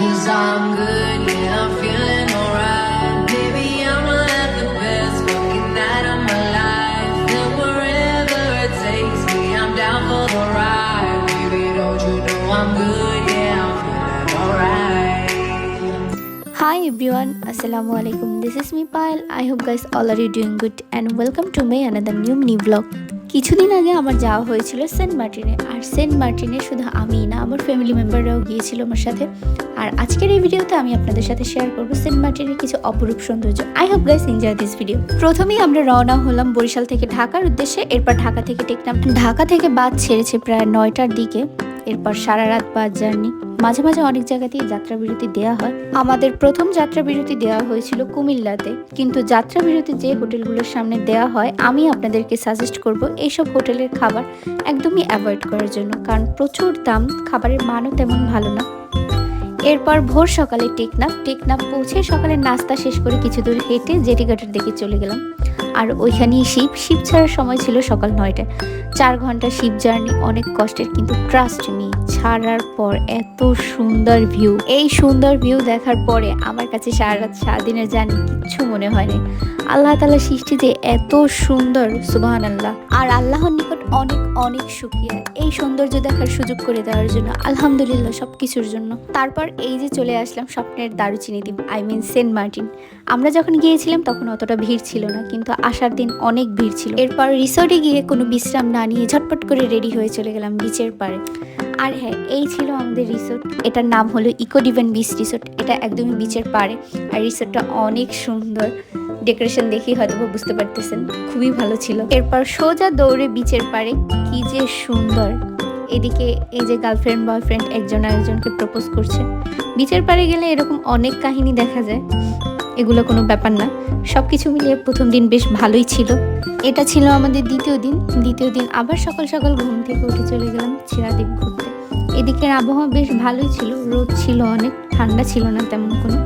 'Cause I'm good, yeah, I'm feeling alright. Baby, I'ma have the best fucking night of my life. And wherever it takes me, I'm down for the ride. Baby, don't you know I'm good, yeah, I'm feeling alright. Hi everyone, Assalamu alaikum. This is me Payal. I hope guys all are doing good and welcome to my another new mini vlog. কিছুদিন আগে আমার যাওয়া হয়েছিল Saint মার্টিনে, আর Saint মার্টিনে শুধু আমি না, আমার ফ্যামিলি মেম্বাররাও গিয়েছিল আমার সাথে। আর আজকের এই ভিডিওতে আমি আপনাদের সাথে শেয়ার করব সেন্ট মার্টিনের কিছু অপরূপ সৌন্দর্য। I hope guys enjoy this video. প্রথমেই আমরা রওনা হলাম বরিশাল থেকে ঢাকার উদ্দেশ্যে, এরপর ঢাকা থেকে টেকনাফ। ঢাকা থেকে বাস ছেড়েছে প্রায় 9টার দিকে, এরপর সারা রাত বাস জার্নি। মাঝে মাঝে অনেক জায়গাতেই যাত্রা বিরতি দেওয়া হয়। আমাদের প্রথম যাত্রা বিরতি দেওয়া হয়েছিল কুমিল্লাতে, কিন্তু যাত্রা বিরতি যে হোটেলগুলোর সামনে দেওয়া হয় আমি আপনাদেরকে সাজেস্ট করব এইসব হোটেলের খাবার একদমই অ্যাভয়েড করার জন্য, কারণ প্রচুর দাম, খাবারের মানও তেমন ভালো না। এরপর ভোর সকালে টেকনাফ পৌঁছে সকালের নাস্তা শেষ করে কিছু দূর হেঁটে জেটিঘাটের দিকে চলে গেলাম। আর ওইখানেই শিপ ছাড়ার সময় ছিল সকাল 9টায়। 4 ঘন্টা শিপ জার্নি অনেক কষ্টের, কিন্তু ট্রাস্ট মি, ছাড়ার পর এত সুন্দর ভিউ, এই সুন্দর ভিউ দেখার পরে আমার কাছে সারা রাত সারাদিনের জার্নি কিচ্ছু মনে হয়নি। আল্লাহ তাআলা সৃষ্টি যে এত সুন্দর, সুবহানাল্লাহ। আর আল্লাহর নিকট অনেক অনেক শুকরিয়া এই সৌন্দর্য দেখার সুযোগ করে দেওয়ার জন্য, আলহামদুলিল্লাহ সবকিছুর জন্য। তারপর এই যে চলে আসলাম স্বপ্নের দারুচিনি দ্বীপ, সেন্ট মার্টিন। আমরা যখন গিয়েছিলাম তখন অতটা ভিড় ছিল না, কিন্তু আসার দিন অনেক ভিড় ছিল। এরপর রিসোর্টে গিয়ে কোনো বিশ্রাম না নিয়ে ঝটপট করে রেডি হয়ে চলে গেলাম বিচের পাড়ে। আর হ্যাঁ, এই ছিল আমাদের রিসোর্ট। এটার নাম হলো ইকো ডিভেন বিচ রিসোর্ট। এটা একদমই বিচের পাড়ে, আর রিসোর্টটা অনেক সুন্দর। ডেকোরেশন দেখি হয়তো বুঝতে পারতেছেন, খুবই ভালো ছিল। এরপর সোজা দৌড়ে বিচের পাড়ে, কি যে সুন্দর। এদিকে এই যে গার্লফ্রেন্ড বয়ফ্রেন্ড একজন আরেকজনকে প্রপোজ করছে। বিচের পাড়ে গেলে এরকম অনেক কাহিনী দেখা যায়, এগুলো কোনো ব্যাপার না। সবকিছু মিলিয়ে প্রথম দিন বেশ ভালোই ছিল। এটা ছিল আমাদের দ্বিতীয় দিন আবার সকাল সকাল ঘুম থেকে উঠে চলে গেলাম ছেড়াদ্বীপ ঘুরতে। এদিকের আবহাওয়া বেশ ভালোই ছিল, রোদ ছিল অনেক, ঠান্ডা ছিল না তেমন কোনো।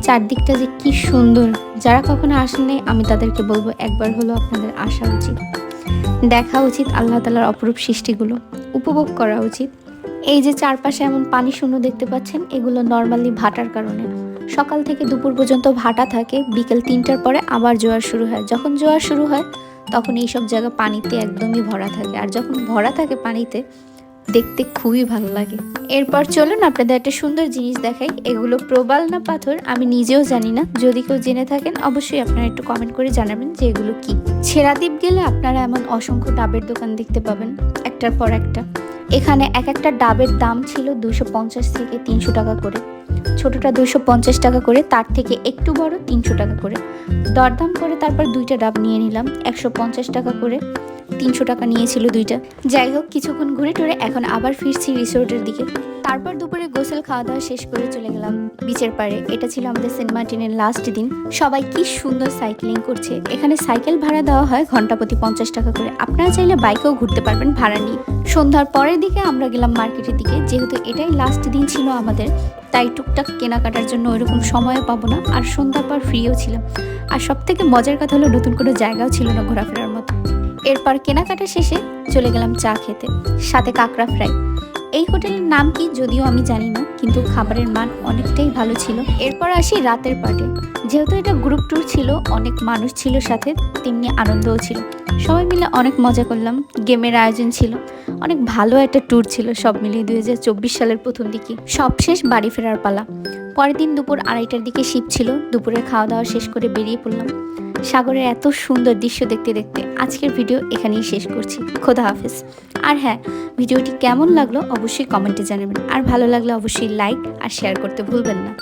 চারদিকটা যে কি সুন্দর, যারা কখনো আসেননি আমি তাদেরকে বলবো একবার হলো আপনাদের আসা উচিত, দেখা উচিত আল্লাহ তাআলার অপরূপ সৃষ্টিগুলো, উপভোগ করা উচিত। এই যে চারপাশে এমন পানি শূন্য দেখতে পাচ্ছেন, এগুলো নর্মালি ভাটার কারণে। সকাল থেকে দুপুর পর্যন্ত ভাটা থাকে, বিকেল 3টার পরে আবার জোয়ার শুরু হয়। যখন জোয়ার শুরু হয় তখন এইসব জায়গা পানিতে একদমই ভরা থাকে, আর যখন ভরা থাকে পানিতে দেখতে খুবই ভালো লাগে। এরপর চলুন আপনাদের একটা সুন্দর জিনিস দেখাই। এগুলো প্রবাল না পাথর আমি নিজেও জানি না, যদি কেউ জেনে থাকেন অবশ্যই আপনারা একটু কমেন্ট করে জানাবেন যে এগুলো কি। ছেড়াদ্বীপ গেলে আপনারা এমন অসংখ্য ডাবের দোকান দেখতে পাবেন, একটার পর একটা। এখানে এক একটা ডাবের দাম ছিল 250 থেকে 300 টাকা করে। ছোটটা 250 টাকা করে, তার থেকে একটু বড় 300 টাকা করে। দরদাম করে তারপর 2টা ডাব নিয়ে নিলাম 150 টাকা করে। 300 টাকা নিয়েছিল 2টা। যাই হোক, কিছুক্ষণ ঘুরে টুরে এখন আবার ফিরছি রিসোর্টের দিকে। তারপর দুপুরে গোসল খাওয়া দাওয়া শেষ করে চলে গেলাম বিচের পাড়ে। এটা ছিল আমাদের সেন্ট মার্টিনের লাস্ট দিন। সবাই কি সুন্দর সাইক্লিং করছে। এখানে সাইকেল ভাড়া দেওয়া হয় ঘন্টা প্রতি 50 টাকা করে। আপনারা চাইলে বাইকেও ঘুরতে পারবেন ভাড়া নিয়ে। সন্ধ্যার পরের দিকে আমরা গেলাম মার্কেটের দিকে। যেহেতু এটাই লাস্ট দিন ছিল আমাদের, তাই টুকটাক কেনাকাটার জন্য ওইরকম সময়ও পাবো না, আর সন্ধ্যার পর ফ্রিও ছিলাম। আর সব থেকে মজার কথা হলো নতুন কোনো জায়গাও ছিল না ঘোরাফেরার মতো। এরপর কেনাকাটা শেষে চলে গেলাম চা খেতে, সাথে কাঁকড়া ফ্রাই। এই হোটেলের নাম কি যদিও আমি জানি না, কিন্তু খাবারের মান অনেকটাই ভালো ছিল। এরপর আসি রাতের পার্টে। যেহেতু এটা গ্রুপ ট্যুর ছিল, অনেক মানুষ ছিল সাথে, তেমনি আনন্দও ছিল। সবাই মিলে অনেক মজা করলাম, গেমের আয়োজন ছিল, অনেক ভালো একটা ট্যুর ছিল। সব মিলিয়ে 2024 সালের প্রথম দিকে সব শেষ, বাড়ি ফেরার পালা। পরের দিন দুপুর 2:30টার দিকে শিপ ছিল। দুপুরের খাওয়া দাওয়া শেষ করে বেরিয়ে পড়লাম সাগরের এত সুন্দর দৃশ্য দেখতে দেখতে। আজকের ভিডিও এখানেই শেষ করছি। খোদা হাফেজ। আর হ্যাঁ, ভিডিওটি কেমন লাগলো অবশ্যই কমেন্টে জানাবেন, আর ভালো লাগলে অবশ্যই লাইক আর শেয়ার করতে ভুলবেন না।